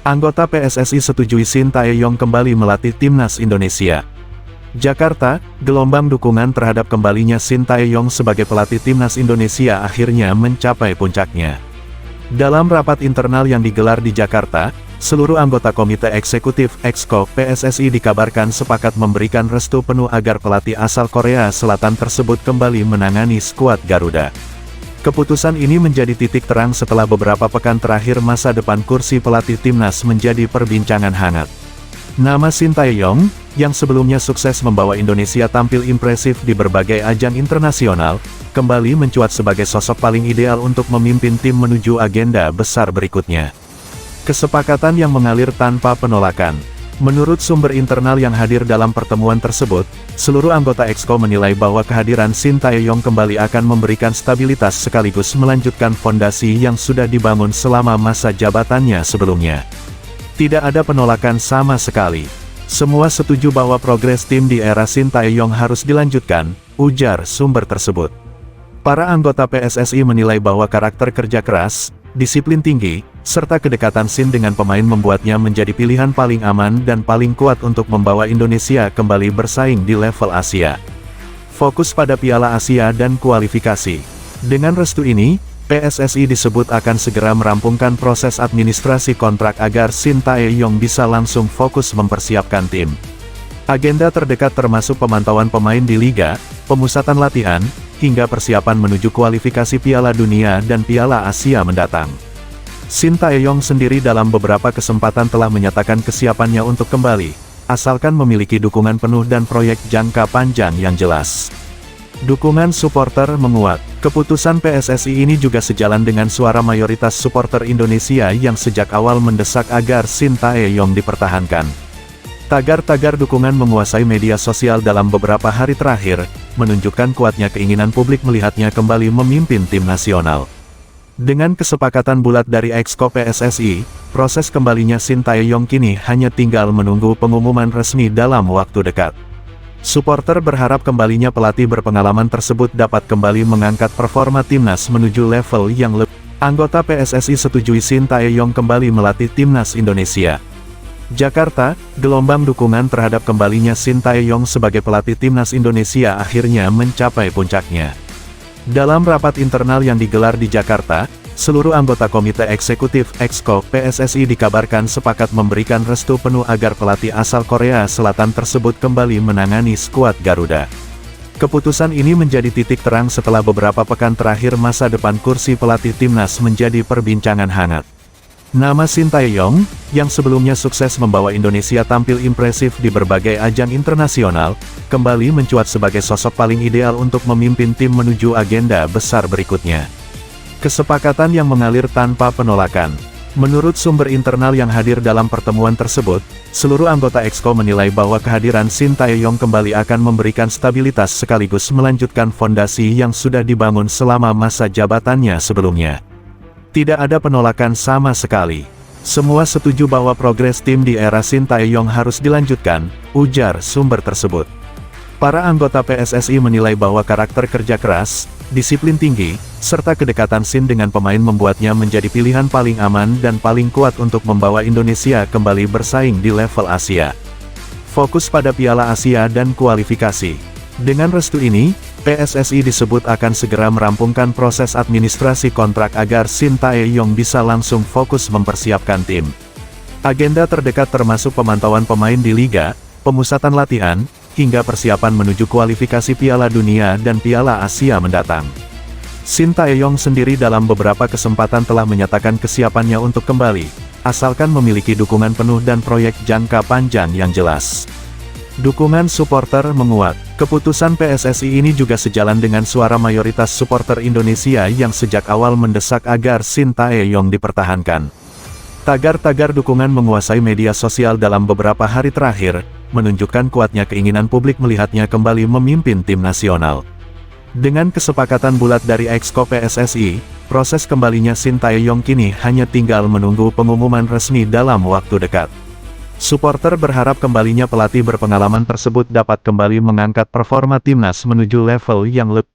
Anggota PSSI setujui Shin Tae-yong kembali melatih timnas Indonesia. Jakarta, gelombang dukungan terhadap kembalinya Shin Tae-yong sebagai pelatih timnas Indonesia akhirnya mencapai puncaknya. Dalam rapat internal yang digelar di Jakarta, seluruh anggota Komite Eksekutif (Exco) PSSI dikabarkan sepakat memberikan restu penuh agar pelatih asal Korea Selatan tersebut kembali menangani skuad Garuda. Keputusan ini menjadi titik terang setelah beberapa pekan terakhir masa depan kursi pelatih timnas menjadi perbincangan hangat. Nama Shin Tae-yong, yang sebelumnya sukses membawa Indonesia tampil impresif di berbagai ajang internasional, kembali mencuat sebagai sosok paling ideal untuk memimpin tim menuju agenda besar berikutnya. Kesepakatan yang mengalir tanpa penolakan. Menurut sumber internal yang hadir dalam pertemuan tersebut, seluruh anggota Exco menilai bahwa kehadiran Shin Tae-yong kembali akan memberikan stabilitas sekaligus melanjutkan fondasi yang sudah dibangun selama masa jabatannya sebelumnya. Tidak ada penolakan sama sekali. Semua setuju bahwa progres tim di era Shin Tae-yong harus dilanjutkan, ujar sumber tersebut. Para anggota PSSI menilai bahwa karakter kerja keras, disiplin tinggi, serta kedekatan Shin dengan pemain membuatnya menjadi pilihan paling aman dan paling kuat untuk membawa Indonesia kembali bersaing di level Asia. Fokus pada Piala Asia dan kualifikasi. Dengan restu ini, PSSI disebut akan segera merampungkan proses administrasi kontrak agar Shin Tae-yong bisa langsung fokus mempersiapkan tim. Agenda terdekat termasuk pemantauan pemain di Liga, pemusatan latihan, hingga persiapan menuju kualifikasi Piala Dunia dan Piala Asia mendatang. Shin Tae-yong sendiri dalam beberapa kesempatan telah menyatakan kesiapannya untuk kembali, asalkan memiliki dukungan penuh dan proyek jangka panjang yang jelas. Dukungan supporter menguat. Keputusan PSSI ini juga sejalan dengan suara mayoritas supporter Indonesia yang sejak awal mendesak agar Shin Tae-yong dipertahankan. Tagar-tagar dukungan menguasai media sosial dalam beberapa hari terakhir, menunjukkan kuatnya keinginan publik melihatnya kembali memimpin tim nasional. Dengan kesepakatan bulat dari Exco PSSI, proses kembalinya Shin Tae-yong kini hanya tinggal menunggu pengumuman resmi dalam waktu dekat. Supporter berharap kembalinya pelatih berpengalaman tersebut dapat kembali mengangkat performa timnas menuju level yang lebih. Anggota PSSI setujui Shin Tae-yong kembali melatih timnas Indonesia. Jakarta, gelombang dukungan terhadap kembalinya Shin Tae-yong sebagai pelatih timnas Indonesia akhirnya mencapai puncaknya. Dalam rapat internal yang digelar di Jakarta, seluruh anggota Komite Eksekutif (Exco) PSSI dikabarkan sepakat memberikan restu penuh agar pelatih asal Korea Selatan tersebut kembali menangani skuad Garuda. Keputusan ini menjadi titik terang setelah beberapa pekan terakhir masa depan kursi pelatih timnas menjadi perbincangan hangat. Nama Shin Tae-yong, yang sebelumnya sukses membawa Indonesia tampil impresif di berbagai ajang internasional, kembali mencuat sebagai sosok paling ideal untuk memimpin tim menuju agenda besar berikutnya. Kesepakatan yang mengalir tanpa penolakan. Menurut sumber internal yang hadir dalam pertemuan tersebut, seluruh anggota Exco menilai bahwa kehadiran Shin Tae-yong kembali akan memberikan stabilitas sekaligus melanjutkan fondasi yang sudah dibangun selama masa jabatannya sebelumnya. Tidak ada penolakan sama sekali. Semua setuju bahwa progres tim di era Shin Tae-yong harus dilanjutkan, ujar sumber tersebut. Para anggota PSSI menilai bahwa karakter kerja keras, disiplin tinggi, serta kedekatan Shin dengan pemain membuatnya menjadi pilihan paling aman dan paling kuat untuk membawa Indonesia kembali bersaing di level Asia. Fokus pada Piala Asia dan kualifikasi. Dengan restu ini, PSSI disebut akan segera merampungkan proses administrasi kontrak agar Shin Tae-yong bisa langsung fokus mempersiapkan tim. Agenda terdekat termasuk pemantauan pemain di Liga, pemusatan latihan, hingga persiapan menuju kualifikasi Piala Dunia dan Piala Asia mendatang. Shin Tae-yong sendiri dalam beberapa kesempatan telah menyatakan kesiapannya untuk kembali, asalkan memiliki dukungan penuh dan proyek jangka panjang yang jelas. Dukungan supporter menguat. Keputusan PSSI ini juga sejalan dengan suara mayoritas supporter Indonesia yang sejak awal mendesak agar Shin Tae-yong dipertahankan. Tagar-tagar dukungan menguasai media sosial dalam beberapa hari terakhir, menunjukkan kuatnya keinginan publik melihatnya kembali memimpin tim nasional. Dengan kesepakatan bulat dari Exco PSSI, proses kembalinya Shin Tae-yong kini hanya tinggal menunggu pengumuman resmi dalam waktu dekat. Supporter berharap kembalinya pelatih berpengalaman tersebut dapat kembali mengangkat performa timnas menuju level yang lebih